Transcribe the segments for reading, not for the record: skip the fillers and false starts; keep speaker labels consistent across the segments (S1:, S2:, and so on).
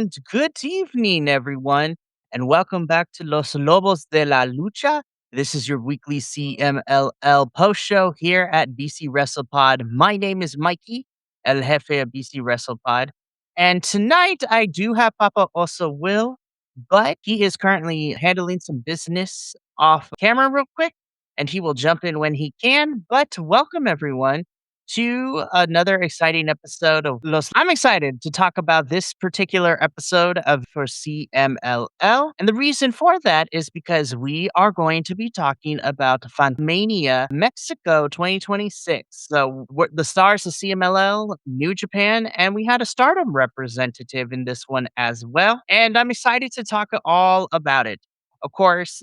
S1: And good evening, everyone, and welcome back to Los Lobos de la Lucha. This is your weekly CMLL post show here at BC Wrestle Pod. My name is Mikey, El Jefe of BC Wrestle Pod. And tonight I do have Papa also Will, but he is currently handling some business off camera real quick, and he will jump in when he can. But welcome, everyone, to another exciting episode of Los. I'm excited to talk about this particular episode of for CMLL. And the reason for that is because we are going to be talking about Fanmania Mexico 2026. So the stars of CMLL, New Japan, and we had a Stardom representative in this one as well. And I'm excited to talk all about it. Of course,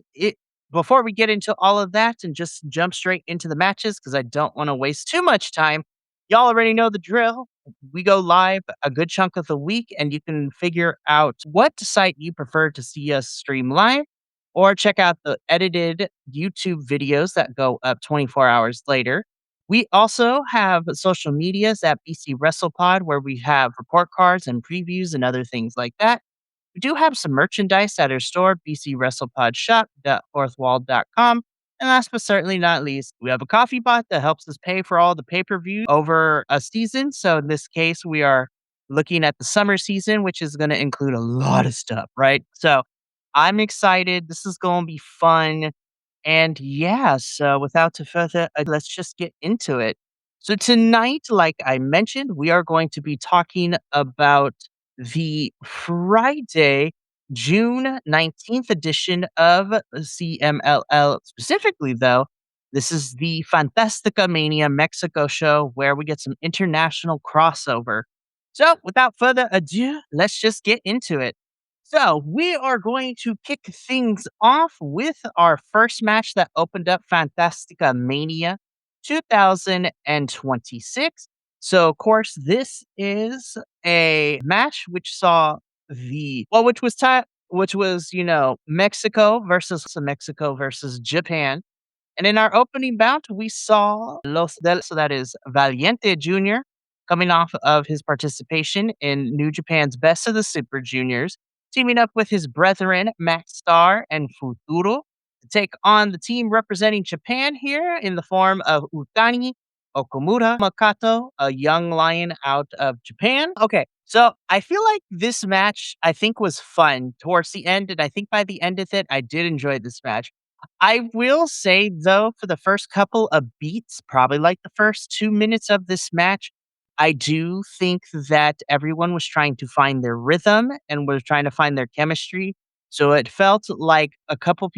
S1: before we get into all of that and just jump straight into the matches, because I don't want to waste too much time, y'all already know the drill. We go live a good chunk of the week, and you can figure out what site you prefer to see us stream live, or check out the edited YouTube videos that go up 24 hours later. We also have social medias at BC WrestlePod, where we have report cards and previews and other things like that. We do have some merchandise at our store, bcwrestlepodshop.fourthwall.com. And last but certainly not least, we have a coffee bot that helps us pay for all the pay-per-view over a season. So in this case, we are looking at the summer season, which is going to include a lot of stuff, right? So I'm excited. This is going to be fun. And yeah, so without further ado, let's just get into it. So tonight, like I mentioned, we are going to be talking about the Friday, June 19th edition of CMLL. Specifically, though, this is the Fantastica Mania Mexico show where we get some international crossover. So without further ado, let's just get into it. So we are going to kick things off with our first match that opened up Fantastica Mania 2026. So, of course, this is a match which saw which was Mexico versus Japan. And in our opening bout, we saw so that is Valiente Jr. coming off of his participation in New Japan's Best of the Super Juniors, teaming up with his brethren, Max Star and Futuro, to take on the team representing Japan here in the form of Utani, Okamura, Makato, a young lion out of Japan. Okay, so I feel like this match, I think, was fun towards the end, and I think by the end of it, I did enjoy this match. I will say, though, for the first couple of beats, probably like the first 2 minutes of this match, I do think that everyone was trying to find their rhythm and was trying to find their chemistry. So it felt like a couple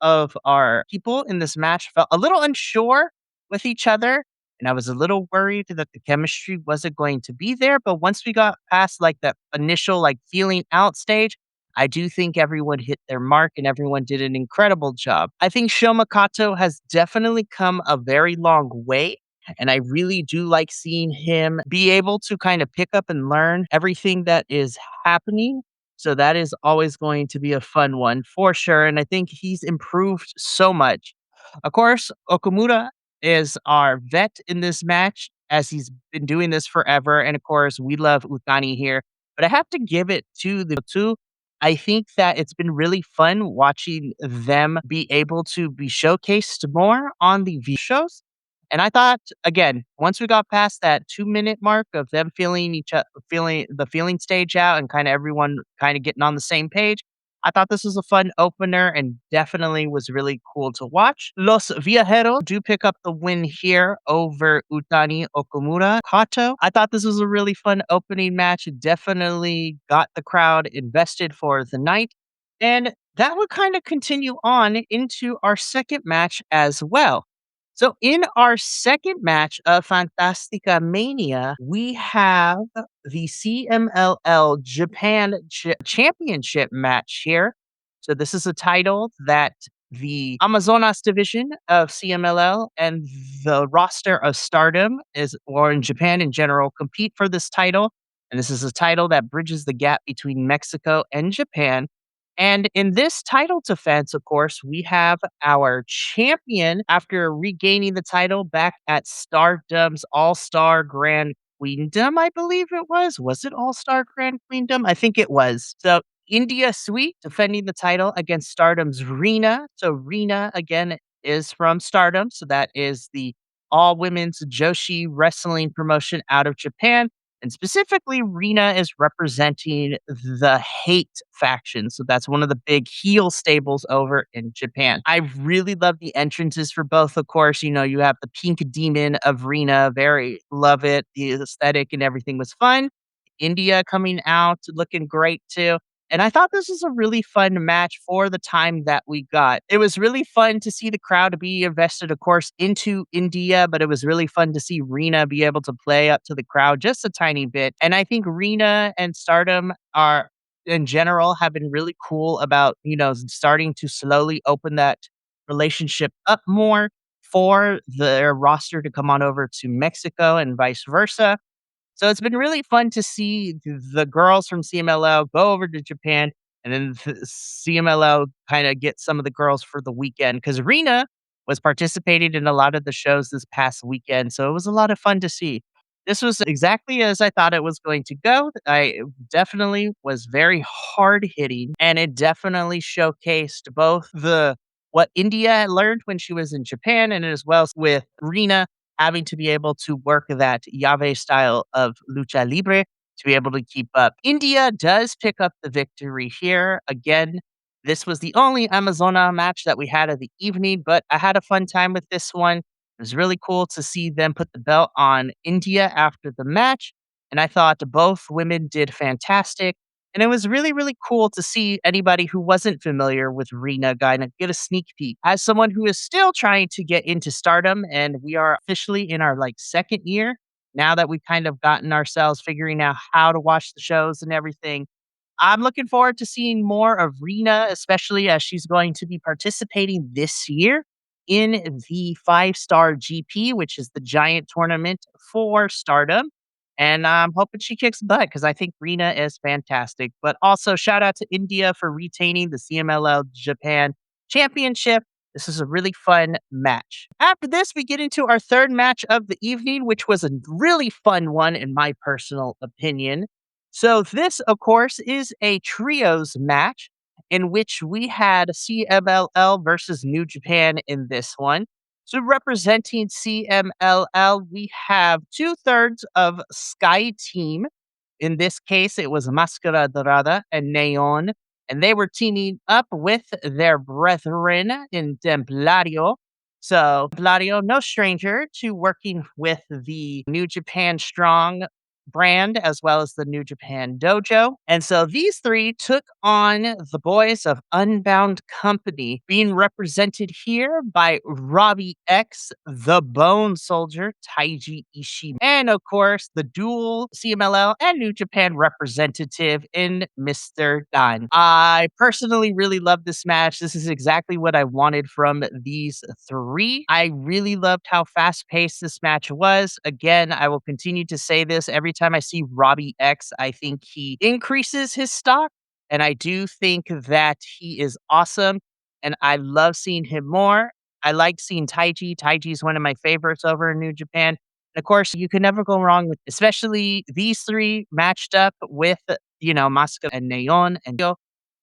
S1: of our people in this match felt a little unsure with each other. And I was a little worried that the chemistry wasn't going to be there. But once we got past like that initial like feeling out stage, I do think everyone hit their mark and everyone did an incredible job. I think Sho Makato has definitely come a very long way. And I really do like seeing him be able to kind of pick up and learn everything that is happening. So that is always going to be a fun one for sure. And I think he's improved so much. Of course, Okamura is our vet in this match as he's been doing this forever. And of course, we love Utani here. But I have to give it to the two. I think that it's been really fun watching them be able to be showcased more on the V shows. And I thought, again, once we got past that 2 minute mark of them feeling the feeling stage out and kind of everyone kind of getting on the same page, I thought this was a fun opener and definitely was really cool to watch. Los Viajeros do pick up the win here over Utani Okamura Kato. I thought this was a really fun opening match. It definitely got the crowd invested for the night. And that would kind of continue on into our second match as well. So in our second match of Fantastica Mania, we have the CMLL Japan Championship match here. So this is a title that the Amazonas division of CMLL and the roster of Stardom or in Japan in general, compete for this title. And this is a title that bridges the gap between Mexico and Japan. And in this title defense, of course, we have our champion after regaining the title back at Stardom's All-Star Grand Queendom, I believe it was. Was it All-Star Grand Queendom? I think it was. So India Sweet defending the title against Stardom's Rena. So Rena again is from Stardom. So that is the all women's Joshi wrestling promotion out of Japan. And specifically, Rena is representing the hate faction. So that's one of the big heel stables over in Japan. I really love the entrances for both, of course. You have the pink demon of Rena. Very love it. The aesthetic and everything was fun. India coming out looking great too. And I thought this was a really fun match for the time that we got. It was really fun to see the crowd be invested, of course, into India, but it was really fun to see Rena be able to play up to the crowd just a tiny bit. And I think Rena and Stardom are, in general, have been really cool about, starting to slowly open that relationship up more for their roster to come on over to Mexico and vice versa. So it's been really fun to see the girls from CMLL go over to Japan and then CMLL kind of get some of the girls for the weekend because Rena was participating in a lot of the shows this past weekend. So it was a lot of fun to see. This was exactly as I thought it was going to go. I definitely was very hard hitting and it definitely showcased both the what India had learned when she was in Japan and as well as with Rena having to be able to work that Yave style of lucha libre to be able to keep up. India does pick up the victory here. Again, this was the only Amazona match that we had of the evening, but I had a fun time with this one. It was really cool to see them put the belt on India after the match. And I thought both women did fantastic. And it was really, really cool to see anybody who wasn't familiar with Rena kind of get a sneak peek. As someone who is still trying to get into stardom, and we are officially in our second year now that we've kind of gotten ourselves figuring out how to watch the shows and everything. I'm looking forward to seeing more of Rena, especially as she's going to be participating this year in the 5-star GP, which is the giant tournament for Stardom. And I'm hoping she kicks butt because I think Rena is fantastic. But also, shout out to India for retaining the CMLL Japan Championship. This is a really fun match. After this, we get into our third match of the evening, which was a really fun one, in my personal opinion. So this, of course, is a trios match in which we had CMLL versus New Japan in this one. So representing CMLL, we have two-thirds of Sky Team. In this case, it was Mascara Dorada and Neon, and they were teaming up with their brethren in Templario. So Templario, no stranger to working with the New Japan Strong brand as well as the New Japan Dojo. And so these three took on the boys of Unbound Company, being represented here by Robbie X, the Bone Soldier, Taiji Ishii, and of course the dual CMLL and New Japan representative in Mr. Dan. I personally really love this match. This is exactly what I wanted from these three. I really loved how fast paced this match was. Again, I will continue to say this every time I see Robbie X. I think he increases his stock, and I do think that he is awesome, and I love seeing him more. I like seeing Taiji. Taiji is one of my favorites over in New Japan. And of course, you can never go wrong with, especially these three matched up with, Masuka and Neon and Yo.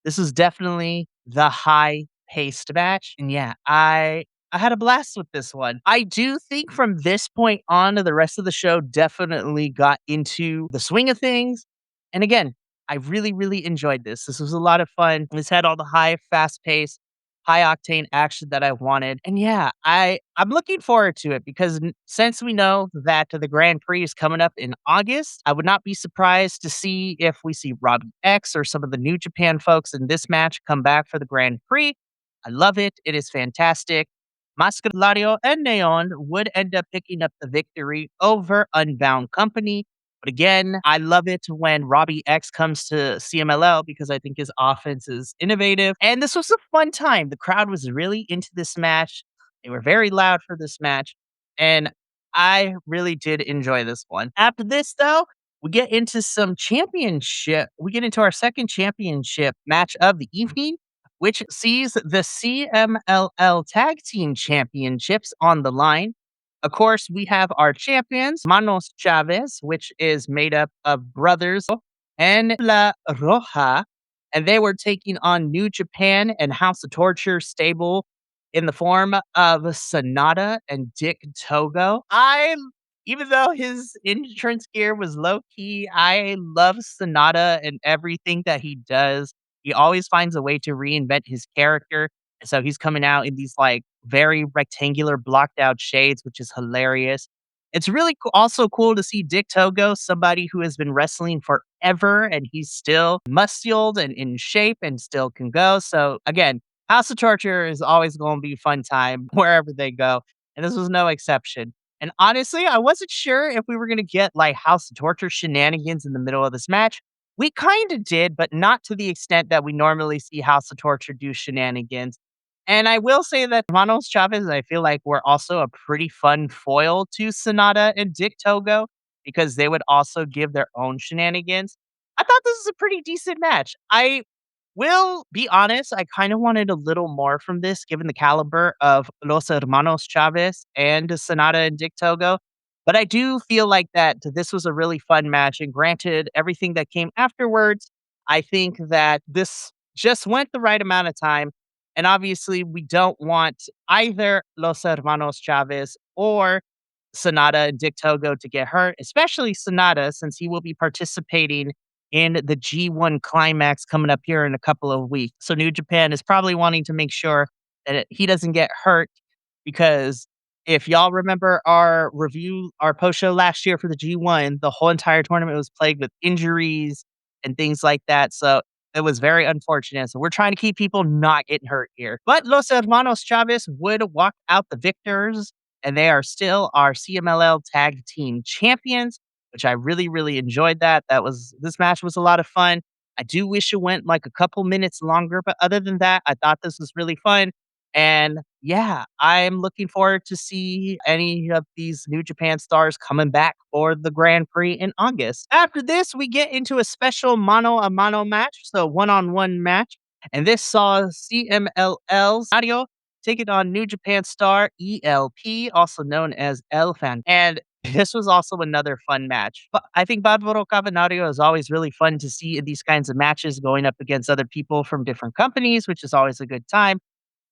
S1: This was definitely the high paced match. And yeah, I had a blast with this one. I do think from this point on, the rest of the show definitely got into the swing of things. And again, I really, really enjoyed this. This was a lot of fun. This had all the high, fast pace, high octane action that I wanted. And yeah, I'm looking forward to it because since we know that the Grand Prix is coming up in August, I would not be surprised to see if we see Robbie X or some of the New Japan folks in this match come back for the Grand Prix. I love it. It is fantastic. Mascalario and Neon would end up picking up the victory over Unbound Company. But again, I love it when Robbie X comes to CMLL because I think his offense is innovative. And this was a fun time. The crowd was really into this match. They were very loud for this match. And I really did enjoy this one. After this, though, we get into some championship. We get into our second championship match of the evening, which sees the CMLL Tag Team Championships on the line. Of course, we have our champions, Manos Chavez, which is made up of brothers and La Roja, and they were taking on New Japan and House of Torture stable in the form of Sonata and Dick Togo. Even though his entrance gear was low key, I love Sonata and everything that he does. He always finds a way to reinvent his character. So he's coming out in these like very rectangular blocked out shades, which is hilarious. It's really also cool to see Dick Togo, somebody who has been wrestling forever and he's still muscled and in shape and still can go. So again, House of Torture is always going to be fun time wherever they go. And this was no exception. And honestly, I wasn't sure if we were going to get like House of Torture shenanigans in the middle of this match. We kind of did, but not to the extent that we normally see House of Torture do shenanigans. And I will say that Manos Chavez, I feel like were also a pretty fun foil to Sonata and Dick Togo because they would also give their own shenanigans. I thought this was a pretty decent match. I will be honest, I kind of wanted a little more from this given the caliber of Los Hermanos Chavez and Sonata and Dick Togo. But I do feel like that this was a really fun match. And granted, everything that came afterwards, I think that this just went the right amount of time. And obviously, we don't want either Los Hermanos Chavez or Sonata and Dick Togo to get hurt, especially Sonata, since he will be participating in the G1 climax coming up here in a couple of weeks. So New Japan is probably wanting to make sure that he doesn't get hurt because if y'all remember our review, our post show last year for the G1, the whole entire tournament was plagued with injuries and things like that. So it was very unfortunate. So we're trying to keep people not getting hurt here. But Los Hermanos Chavez would walk out the victors, and they are still our CMLL Tag Team Champions, which I really, really enjoyed that. This match was a lot of fun. I do wish it went like a couple minutes longer, but other than that, I thought this was really fun. And yeah, I'm looking forward to see any of these New Japan stars coming back for the Grand Prix in August. After this, we get into a special mano a mano match, so one-on-one match. And this saw CMLL's Mario take it on New Japan star ELP, also known as Elfan. And this was also another fun match. But I think Barbaro Cavernario is always really fun to see in these kinds of matches going up against other people from different companies, which is always a good time.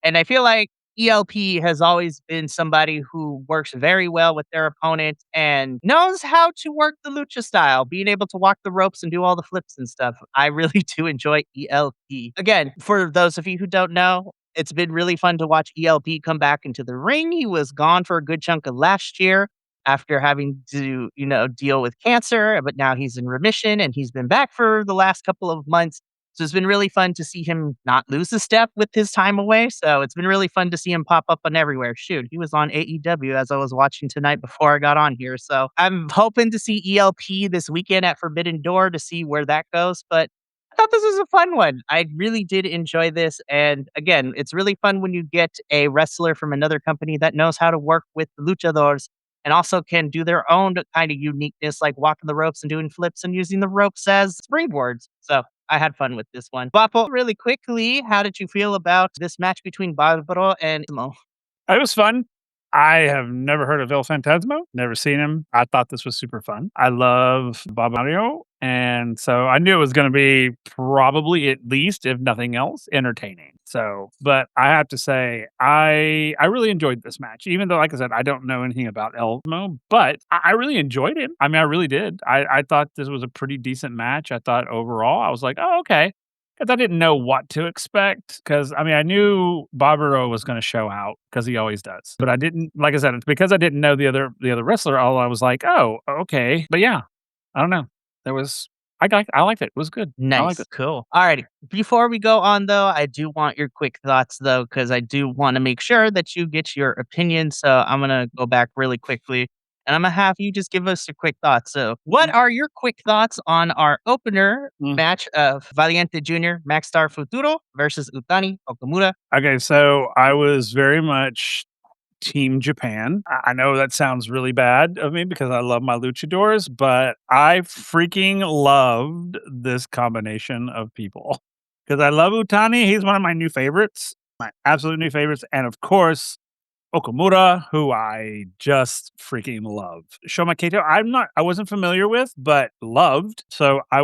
S1: And I feel like ELP has always been somebody who works very well with their opponent and knows how to work the lucha style, being able to walk the ropes and do all the flips and stuff. I really do enjoy ELP. Again, for those of you who don't know, it's been really fun to watch ELP come back into the ring. He was gone for a good chunk of last year after having to, deal with cancer, but now he's in remission and he's been back for the last couple of months. So it's been really fun to see him not lose a step with his time away. So it's been really fun to see him pop up on everywhere. Shoot, he was on AEW as I was watching tonight before I got on here. So I'm hoping to see ELP this weekend at Forbidden Door to see where that goes. But I thought this was a fun one. I really did enjoy this. And again, it's really fun when you get a wrestler from another company that knows how to work with the luchadors and also can do their own kind of uniqueness, like walking the ropes and doing flips and using the ropes as springboards. So I had fun with this one. Wapo, really quickly, how did you feel about this match between Barbaro and Mo?
S2: It was fun. I have never heard of El Fantasmo, never seen him. I thought this was super fun. I love Bob Mario, and so I knew it was gonna be probably at least, if nothing else, entertaining. So, but I have to say, I really enjoyed this match, even though, like I said, I don't know anything about Elmo, but I really enjoyed it. I mean, I really did. I thought this was a pretty decent match. I thought overall, I was like, "Oh, okay." 'Cause I didn't know what to expect. Because I mean, I knew Barbaro was gonna show out because he always does, but I didn't like I said, it's because I didn't know the other wrestler, all I was like, "Oh, okay." But yeah, I don't know. There was I liked it. It was good. I liked
S1: Nice.
S2: it.
S1: Cool. Alrighty. Before we go on though, I do want your quick thoughts though, because I do want to make sure that you get your opinion. So I'm gonna go back really quickly and I'm gonna have you just give us your quick thoughts. So what are your quick thoughts on our opener
S2: Mm.
S1: match of Valiente Jr., Max Star Futuro versus Utani Okamura?
S2: Okay, so I was very much Team Japan. I know that sounds really bad of me because I love my luchadors, but I freaking loved this combination of people. Because I love Utani. He's one of my new favorites, my absolute new favorites. And of course, Okamura, who I just freaking love. Shoma Kato, I wasn't familiar with, but loved. So I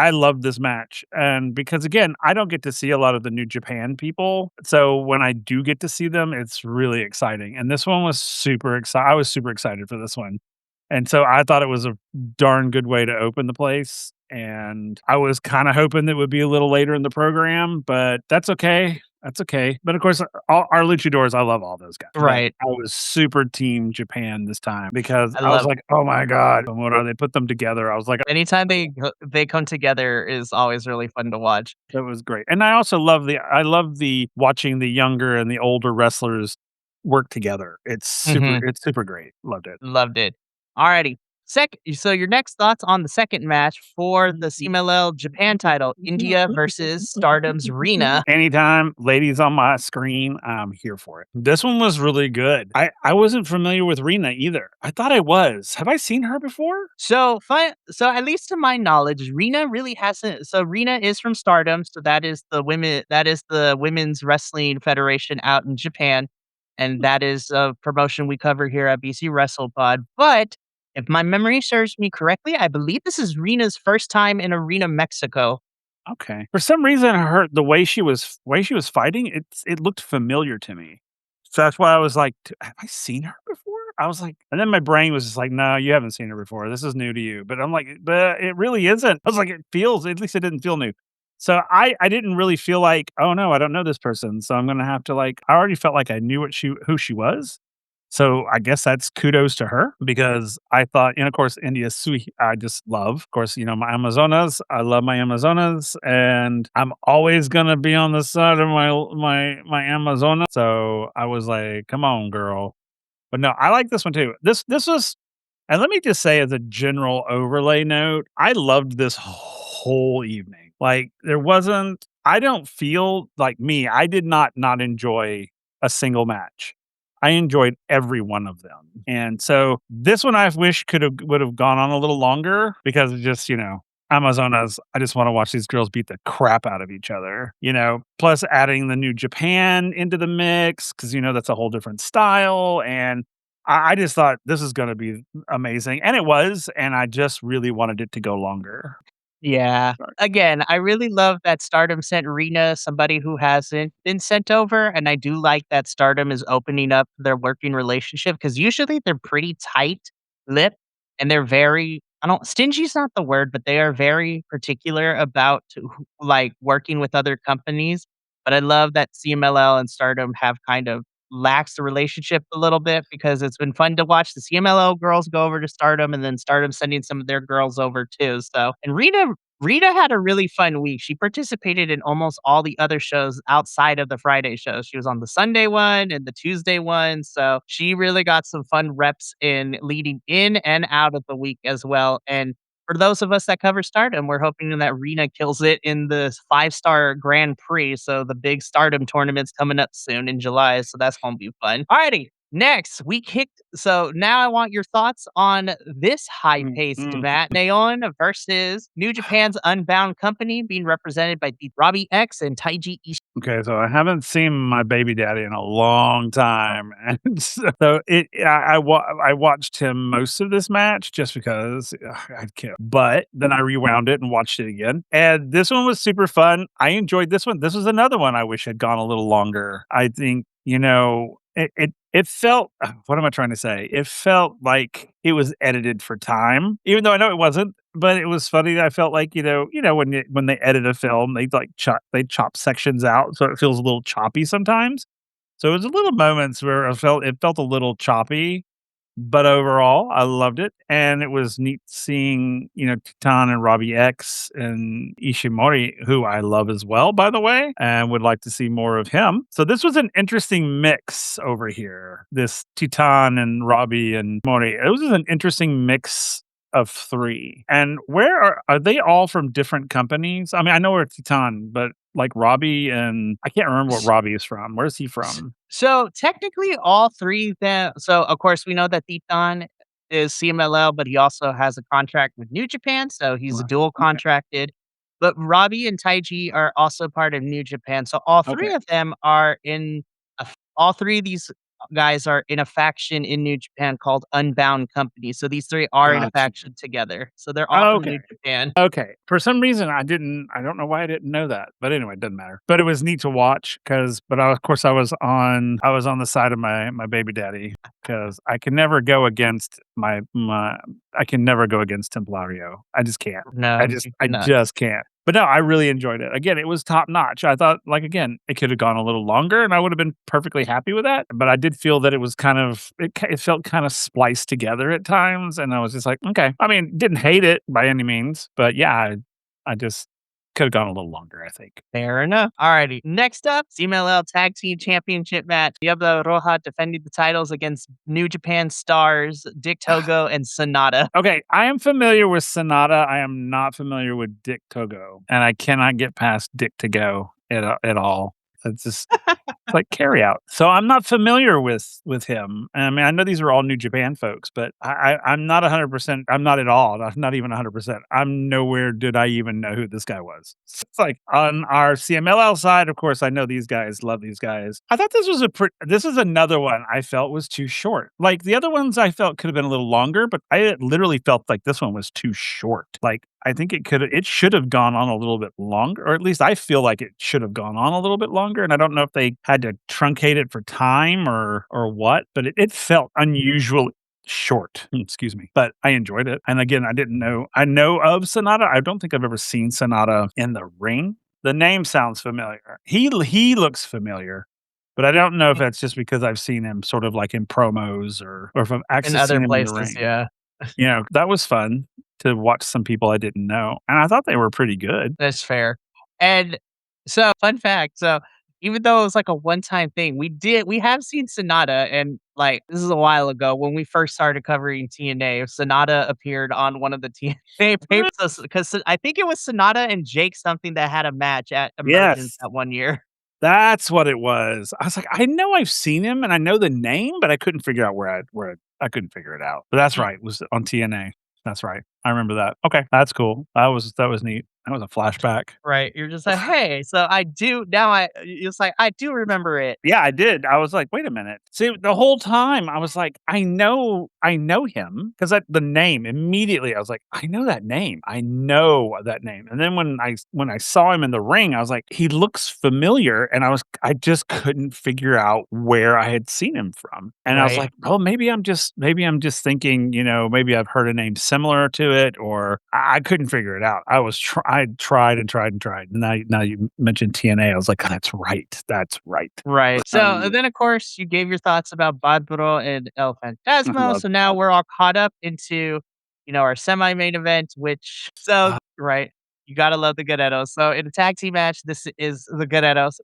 S2: loved this match. And because again, I don't get to see a lot of the New Japan people. So when I do get to see them, it's really exciting. And this one was super excited. I was super excited for this one. And so I thought it was a darn good way to open the place. And I was kind of hoping it would be a little later in the program, but that's okay. That's okay. But of course, all our luchadors, I love all those guys. But
S1: Right.
S2: I was super team Japan this time because
S1: I
S2: I was
S1: love
S2: like, oh my God, Komura, they put them together. I was like,
S1: anytime they come together is always really fun to watch.
S2: that was great. And I also love the watching the younger and the older wrestlers work together.
S1: Mhm.
S2: It's super great. Loved it.
S1: Loved it. Alrighty. So your next thoughts on the second match for the CMLL Japan title, India versus Stardom's Rena.
S2: Anytime ladies on my screen, I'm here for it. This one was really good. I wasn't familiar with Rena either. I thought I was. Have I seen her before?
S1: So at least to my knowledge, Rena really hasn't. So Rena is from Stardom, so that is the women's wrestling federation out in Japan, and that is a promotion we cover here at BC WrestlePod. But if my memory serves me correctly, I believe this is Rena's first time in Arena Mexico.
S2: Okay. For some reason, the way she was fighting, it looked familiar to me. So that's why I was like, Have I seen her before?" I was like and then my brain was just like, "No, you haven't seen her before. This is new to you." But I'm like, "But it really isn't." I was like, at least it didn't feel new." So I didn't really feel like, "Oh, no, I don't know this person, so I'm gonna have to, like" I already felt like I knew who she was. So I guess that's kudos to her because I thought, and of course, India Sui, I just love. Of course, my Amazonas. I love my Amazonas, and I'm always gonna be on the side of my Amazona. So I was like, come on, girl. But no, I like this one too. This was, and let me just say, as a general overlay note, I loved this whole evening. Like there wasn't. I don't feel like me. I did not enjoy a single match. I enjoyed every one of them. And so this one I wish would have gone on a little longer because it's just, Amazonas, I just want to watch these girls beat the crap out of each other, plus adding the new Japan into the mix because, that's a whole different style. And I just thought this is going to be amazing. And it was. And I just really wanted it to go longer.
S1: Yeah.
S2: Sorry.
S1: Again, I really love that Stardom sent Rena somebody who hasn't been sent over, and I do like that Stardom is opening up their working relationship because usually they're pretty tight-lipped and they're very I don't stingy's not the word, but they are very particular about like, working with other companies, but I love that CMLL and Stardom have kind of laxed the relationship a little bit because it's been fun to watch the CMLL girls go over to Stardom and then Stardom sending some of their girls over too, so and Rita had a really fun week. She participated in almost all the other shows outside of the Friday shows. She was on the Sunday one and the Tuesday one, so she really got some fun reps in leading in and out of the week as well, and for those of us that cover Stardom, we're hoping that Rena kills it in the five-star Grand Prix, so the big Stardom tournament's coming up soon in July, so that's gonna be fun. Alrighty, next, we kicked so now I want your thoughts on this
S2: Mm,
S1: high-paced
S2: mm.
S1: match, Naon versus New Japan's Unbound Company being represented by Robbie X and Taiji Ishii.
S2: Okay, so I haven't seen my baby daddy in a long time, and I watched him most of this match just because I'd kill. But then I rewound it and watched it again, and this one was super fun. I enjoyed this one. This was another one I wish had gone a little longer. I think it felt what am I trying to say? It felt like it was edited for time, even though I know it wasn't. But it was funny. I felt like when they edit a film, they chop sections out, so it feels a little choppy sometimes. So it was a little moments where it felt a little choppy, but overall, I loved it, and it was neat seeing, Titan and Robbie X and Ishimori, who I love as well, by the way, and would like to see more of him. So this was an interesting mix over here. This Titan and Robbie and Mori. It was an interesting mix of three. And where are they all from different companies? I mean, I know we're Titan, but like Robbie and I can't remember what Robbie is from. Where's he from?
S1: So technically, all three of them. So of course, we know that Titan is CMLL, but he also has a contract with New Japan, so he's
S2: Right.
S1: dual
S2: Okay.
S1: contracted. But Robbie and Taiji are also part of New Japan, so all
S2: Okay.
S1: three of them are in. All three of these guys are in a faction in New Japan called Unbound Company. So these 3 are in a
S2: Gotcha.
S1: faction together. So they're all from
S2: Okay.
S1: New Japan.
S2: Okay. For some reason, I don't know why I didn't know that, but anyway, it doesn't matter. But it was neat to watch but of course, I was on the side of my baby daddy because I can never go against I can never go against Templario. I just can't.
S1: No, you
S2: I
S1: cannot.
S2: just can't. But no, I really enjoyed it. Again, it was top notch. I thought, like, again, it could have gone a little longer, and I would have been perfectly happy with that. But I did feel that it was it felt kind of spliced together at times, and I was just like, okay. I mean, didn't hate it by any means, but yeah, I just could have gone a little longer, I think.
S1: Fair enough. Alrighty. Next up, CMLL Tag Team Championship match. Diablo Roja defending the titles against New Japan stars Dick Togo and Sonata.
S2: Okay, I am familiar with Sonata. I am not familiar with Dick Togo, and I cannot get past Dick to go at all. It's just it's like carry out. So I'm not familiar with him. I mean, I know these are all New Japan folks, but I'm not 100%. I'm not at all. Not even 100%. I'm nowhere did I even know who this guy was. It's like on our CMLL side, of course, I know these guys, love these guys. I thought this is another one I felt was too short. Like the other ones I felt could have been a little longer, but I literally felt like this one was too short. Like I think it should have gone on a little bit longer, or at least I feel like it should have gone on a little bit longer. And I don't know if they had to truncate it for time or what, but it felt unusually short. Excuse me. But I enjoyed it. And again, I know of Sonata. I don't think I've ever seen Sonata in the ring. The name sounds familiar. He looks familiar. But I don't know if that's just because I've seen him sort of like in promos or if I've
S1: In
S2: actually
S1: other
S2: seen him in the
S1: places,
S2: ring.
S1: yeah.
S2: That was fun to watch some people I didn't know, and I thought they were pretty good.
S1: That's fair. And so, fun fact, so even though it was like a one-time thing, we have seen Sonata and, like, this is a while ago when we first started covering TNA, Sonata appeared on one of the TNA
S2: Really?
S1: papers because I think it was Sonata and Jake something that had a match at Emergence
S2: Yes,
S1: that one year.
S2: that's what it was. I was like, "I know I've seen him, and I know the name, but I couldn't figure out I couldn't figure it out." But that's right, it was on TNA. That's right. I remember that. Okay, that's cool. That was neat. That was a flashback.
S1: Right, you're just like, "Hey, so I do now it's like, I do remember it."
S2: Yeah, I did. I was like, "Wait a minute." See, the whole time I was like, I know him," 'cause the name immediately, I was like, "I know that name. I know that name." And then when I saw him in the ring, I was like, "He looks familiar," and I just couldn't figure out where I had seen him from. And I was
S1: Right,
S2: like, "Oh, maybe I'm just thinking, maybe I've heard a name similar to it," or I couldn't figure it out. I tried and tried and tried. Now you mentioned TNA, I was like, "Oh, that's right. That's right."
S1: right. So, and
S2: Um,
S1: then, of course, you gave your thoughts about Barbaro and El
S2: I
S1: Fantasma,
S2: love
S1: so now we're all caught up into, our semi-main event, which right, you gotta love the Guerreros. So, in a tag team match, this is the Guerreros,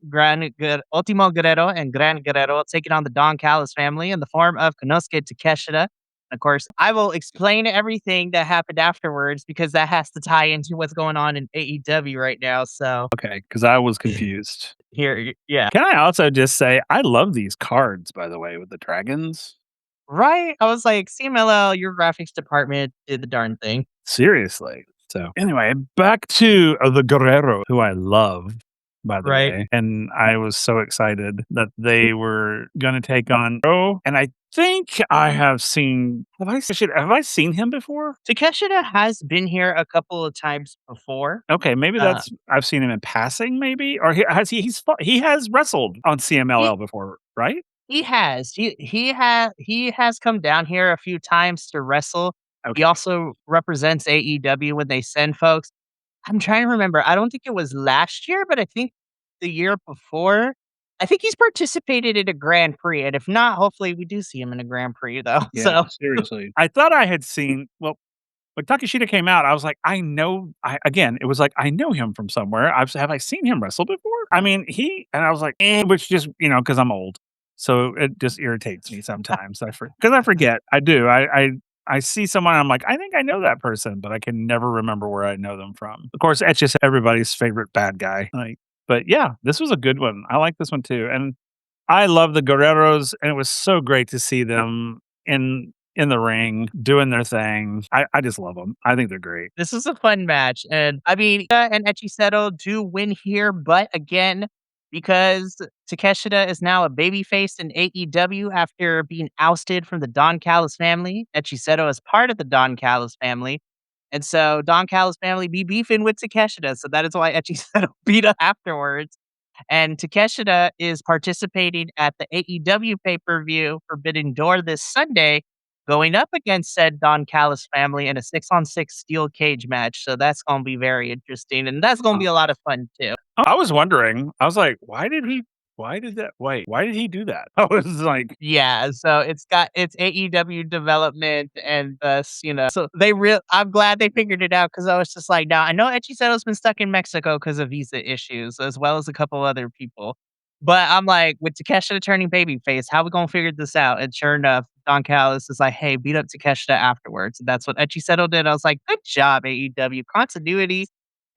S1: Ultimo Guerrero and Gran Guerrero taking on the Don Callis family in the form of Konosuke Takeshita. Of course, I will explain everything that happened afterwards because that has to tie into what's going on in AEW right now. So
S2: okay, because I was confused.
S1: yeah,
S2: Can I also just say, I love these cards, by the way, with the dragons.
S1: right. I was like, CMLL, your graphics department did the darn thing,
S2: Seriously. So, anyway, back to, the Guerrero, who I love, by the
S1: right?
S2: way, and I was so excited that they were gonna take on and I think I have seen have I seen him before?
S1: Takeshita has been here a couple of times before.
S2: Okay, maybe
S1: Uh,
S2: I've seen him in passing maybe, or he has wrestled on
S1: he
S2: CMLL before, right?
S1: he has he has come down here a few times to wrestle. He
S2: Okay.
S1: also represents AEW when they send folks. I'm trying to remember. I don't think it was last year, but I think the year before. I think he's participated in a Grand Prix, and if not, hopefully we do see him in a Grand Prix though.
S2: Yeah,
S1: So
S2: seriously. I thought I had seen when Takeshita came out, I was like, it was like, I know him from somewhere. Have I seen him wrestle before? I mean, and I was like, which just, because I'm old. So it just irritates me sometimes. Because I forget. I do. I see someone, I'm like, I think I know that person, but I can never remember where I know them from. Of course, it's just everybody's favorite bad guy. But yeah, this was a good one. I like this one too. And I love the Guerreros, and it was so great to see them in the ring doing their thing. I just love them. I think they're great.
S1: this is a fun match, and I mean, and Echiseto do win here, but again, because Takeshita is now a babyface in AEW after being ousted from the Don Callis family. Echiseto is part of the Don Callis family. And so Don Callis family be beefing with Takeshita. So that is why Echiseto beat up afterwards. And Takeshita is participating at the AEW pay-per-view Forbidden Door this Sunday, going up against said Don Callis family in a 6-on-6 steel cage match. So that's gonna be very interesting, and that's gonna be a lot of fun too.
S2: I was wondering, I was like, why did he do that? I was like,
S1: Yeah, so it's AEW development and thus, so I'm glad they figured it out because I was just like, now I know Echiseto's been stuck in Mexico because of visa issues as well as a couple other people. But I'm like, with Takeshita turning babyface, how we gonna figure this out? And sure enough, Don Callis is like, hey, beat up Takeshita afterwards. And that's what Echiseto did. I was like, good job, AEW. Continuity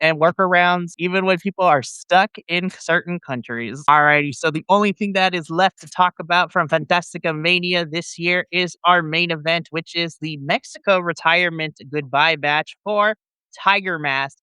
S1: and workarounds, even when people are stuck in certain countries. Alrighty, so the only thing that is left to talk about from Fantastica Mania this year is our main event, which is the Mexico retirement goodbye match for Tiger Mask.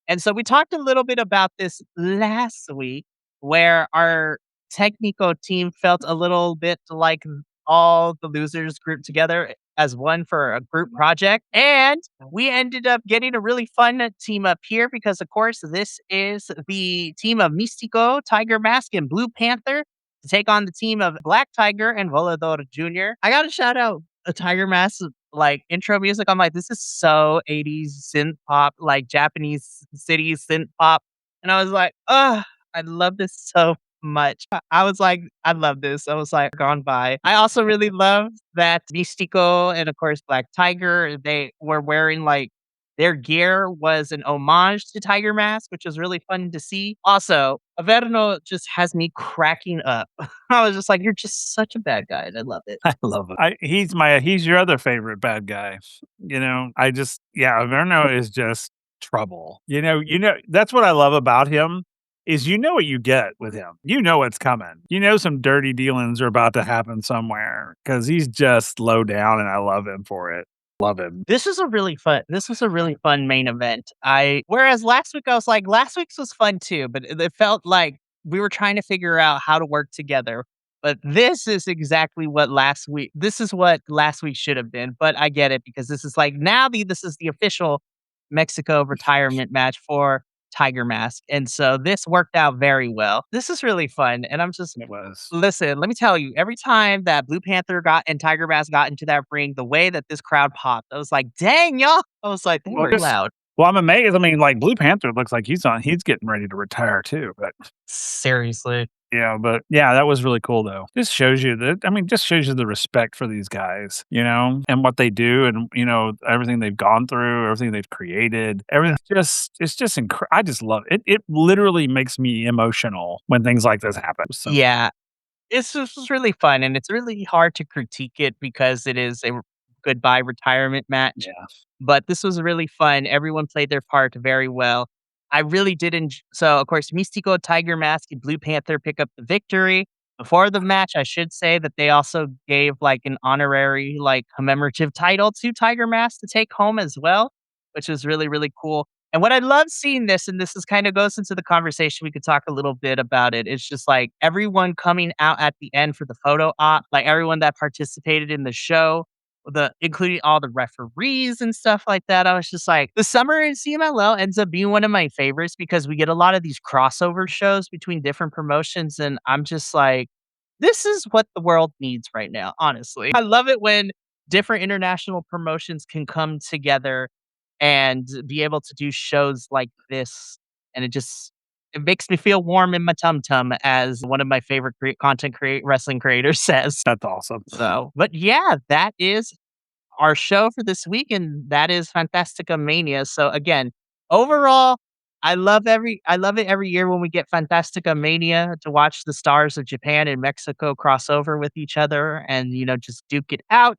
S1: And so we talked a little bit about this last week, where our Technico team felt a little bit like all the losers grouped together as one for a group project. And we ended up getting a really fun team up here because, of course, this is the team of Mystico, Tiger Mask, and Blue Panther to take on the team of Black Tiger and Volador Jr. I got to shout out a Tiger Mask like intro music. I'm like, this is so 80s synth pop, like Japanese city synth pop. And I was like, oh, I love this so much. I was like, I love this. I was like, gone by. I also really love that Mystico and of course Black Tiger, they were wearing like their gear was an homage to Tiger Mask, which was really fun to see. Also, Averno just has me cracking up. I was just like, you're just such a bad guy, and I love it.
S2: I love it. He's your other favorite bad guy. Averno is just trouble. That's what I love about him is you know what you get with him. You know what's coming. You know some dirty dealings are about to happen somewhere because he's just low down and I love him for it. Love him.
S1: This was a really fun main event. Whereas last week I was like, last week's was fun too, but it felt like we were trying to figure out how to work together. But this is what last week should have been. But I get it because this is like this is the official Mexico retirement match for Tiger Mask. And so this worked out very well. This is really fun. And I'm just
S2: It was.
S1: Listen, let me tell you, every time that Blue Panther got and Tiger Mask got into that ring, the way that this crowd popped, I was like, "Dang, y'all!" I was like, "They
S2: Well,
S1: were loud."
S2: I'm amazed. I mean, like Blue Panther looks like he's getting ready to retire too. But
S1: Seriously.
S2: that was really cool though. Just shows you the respect for these guys, and what they do and everything they've gone through, everything they've created. It's just I just love it. It literally makes me emotional when things like this happen. So
S1: Yeah, this was really fun, and it's really hard to critique it because it is a goodbye retirement match.
S2: yeah.
S1: But this was really fun. Everyone played their part very well. I really did so of course, Mystico, Tiger Mask, and Blue Panther pick up the victory. Before the match, I should say that they also gave like an honorary, like commemorative title to Tiger Mask to take home as well, which was really, really cool. And what I love seeing this, and this is kind of goes into the conversation, we could talk a little bit about it. It's just like everyone coming out at the end for the photo op, like everyone that participated in the show, including all the referees and stuff like that. I was just like, the summer in CMLL ends up being one of my favorites because we get a lot of these crossover shows between different promotions, and I'm just like, this is what the world needs right now, honestly. I love it when different international promotions can come together and be able to do shows like this, and it makes me feel warm in my tum tum, as one of my favorite wrestling creators says.
S2: That's awesome.
S1: So, but yeah, that is our show for this week, and that is Fantastica Mania. So again, overall, I love it every year when we get Fantastica Mania to watch the stars of Japan and Mexico cross over with each other and just duke it out.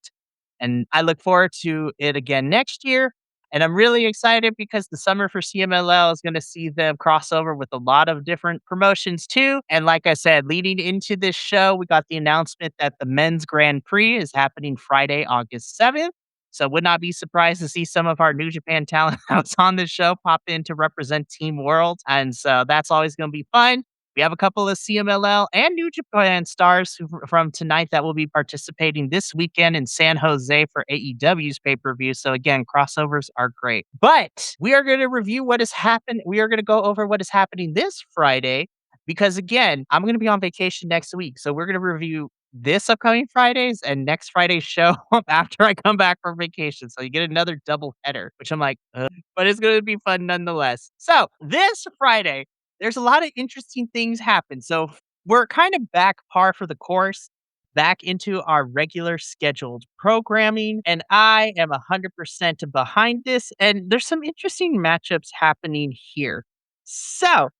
S1: And I look forward to it again next year. And I'm really excited because the summer for CMLL is going to see them cross over with a lot of different promotions too. And like I said, leading into this show, we got the announcement that the men's Grand Prix is happening Friday, August 7th. So would not be surprised to see some of our New Japan talent that's on this show pop in to represent Team World. And so that's always going to be fun. We have a couple of CMLL and New Japan stars from tonight that will be participating this weekend in San Jose for AEW's pay-per-view. So again, crossovers are great. But we are going to review what has happened. We are going to go over what is happening this Friday because again, I'm going to be on vacation next week. So we're going to review this upcoming Fridays and next Friday's show after I come back from vacation. So you get another double header, which I'm like, ugh, but it's going to be fun nonetheless. So this Friday, there's a lot of interesting things happen. So we're kind of back par for the course, back into our regular scheduled programming. And I am 100% behind this. And there's some interesting matchups happening here. So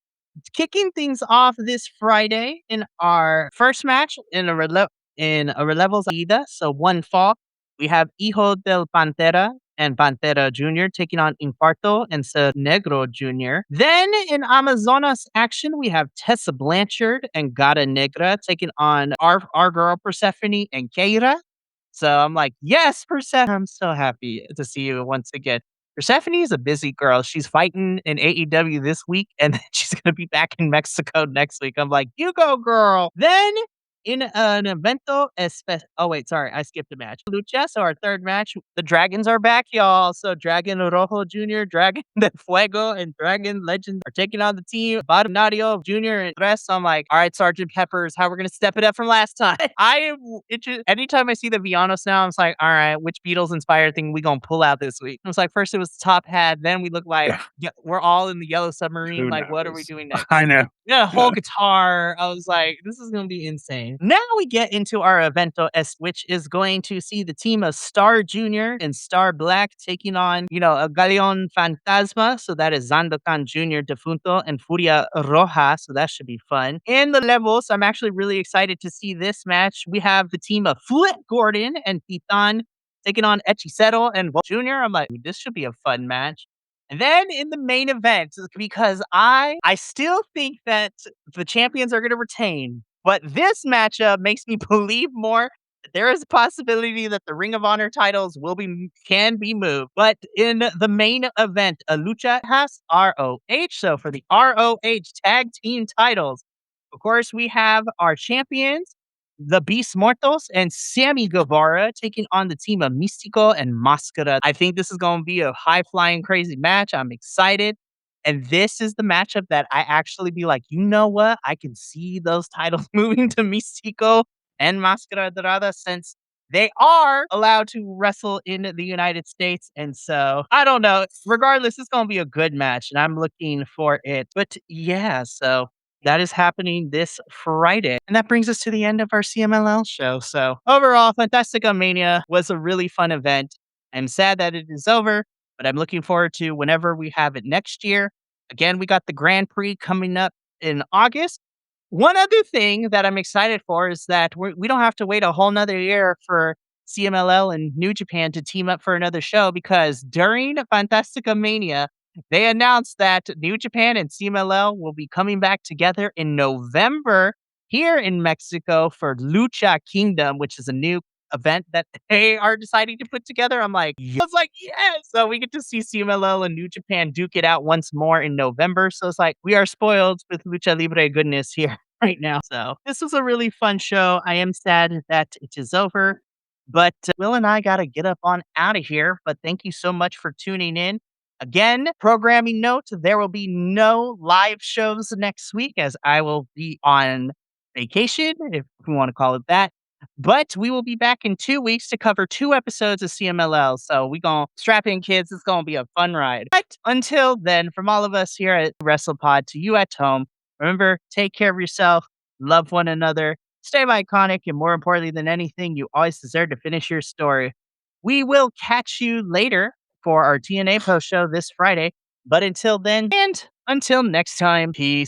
S1: kicking things off this Friday in our first match in a relevos ida, so one fall, we have Hijo del Pantera and Pantera Jr. taking on Infarto and Ser Negro Jr. Then in Amazonas action, we have Tessa Blanchard and Gata Negra taking on our girl Persephone and Keira. So I'm like, yes, Persephone. I'm so happy to see you once again. Persephone is a busy girl. She's fighting in AEW this week, and then she's gonna be back in Mexico next week. I'm like, you go, girl. Then in an evento oh wait, sorry, I skipped a match. Lucha, so our third match, the Dragons are back, y'all. So Dragon Rojo Jr., Dragon de Fuego, and Dragon Legend are taking on the team. Nadio Jr. and Tres. So I'm like, all right, Sergeant Peppers, how we're gonna step it up from last time. I am anytime I see the Villanos now, I'm just like, all right, which Beatles inspired thing we gonna pull out this week? It was like first it was the Top Hat, then we look like
S2: Yeah,
S1: we're all in the Yellow Submarine.
S2: who
S1: Like, what are we
S2: knows?
S1: doing next?
S2: I know.
S1: Yeah, a whole guitar. I was like, this is gonna be insane. Now we get into our evento which is going to see the team of Star Jr. and Star Black taking on, a Galeon Fantasma. So that is Zandokan Jr. Defunto and Furia Roja. So that should be fun. In the levels, I'm actually really excited to see this match. We have the team of Flip Gordon and Titan taking on Hechicero and Volt Jr. I'm like, this should be a fun match. And then in the main event, because I still think that the champions are going to retain, but this matchup makes me believe more that there is a possibility that the Ring of Honor titles can be moved. But in the main event, a lucha has ROH. So for the ROH tag team titles, of course, we have our champions, the Beast Mortos and Sammy Guevara taking on the team of Místico and Máscara. I think this is going to be a high flying, crazy match. I'm excited. And this is the matchup that I actually be like, you know what? I can see those titles moving to Místico and Máscara Dorada since they are allowed to wrestle in the United States. And so I don't know. Regardless, it's going to be a good match and I'm looking for it. But yeah, so that is happening this Friday. And that brings us to the end of our CMLL show. So overall, Fantastica Mania was a really fun event. I'm sad that it is over, but I'm looking forward to whenever we have it next year. Again, we got the Grand Prix coming up in August. One other thing that I'm excited for is that we don't have to wait a whole nother year for CMLL and New Japan to team up for another show because during Fantastica Mania, they announced that New Japan and CMLL will be coming back together in November here in Mexico for Lucha Kingdom, which is a new event that they are deciding to put together. I'm like, yes. I was like, yes. So we get to see CMLL and New Japan duke it out once more in November. So it's like we are spoiled with Lucha Libre goodness here right now. So this was a really fun show. I am sad that it is over, but Will and I got to get up on out of here. But thank you so much for tuning in. Again, programming note, there will be no live shows next week as I will be on vacation, if we want to call it that. But we will be back in 2 weeks to cover 2 episodes of CMLL. So we gonna strap in, kids. It's gonna be a fun ride. But until then, from all of us here at WrestlePod to you at home, remember, take care of yourself, love one another, stay iconic, and more importantly than anything, you always deserve to finish your story. We will catch you later for our TNA post show this Friday. But until then, and until next time, peace.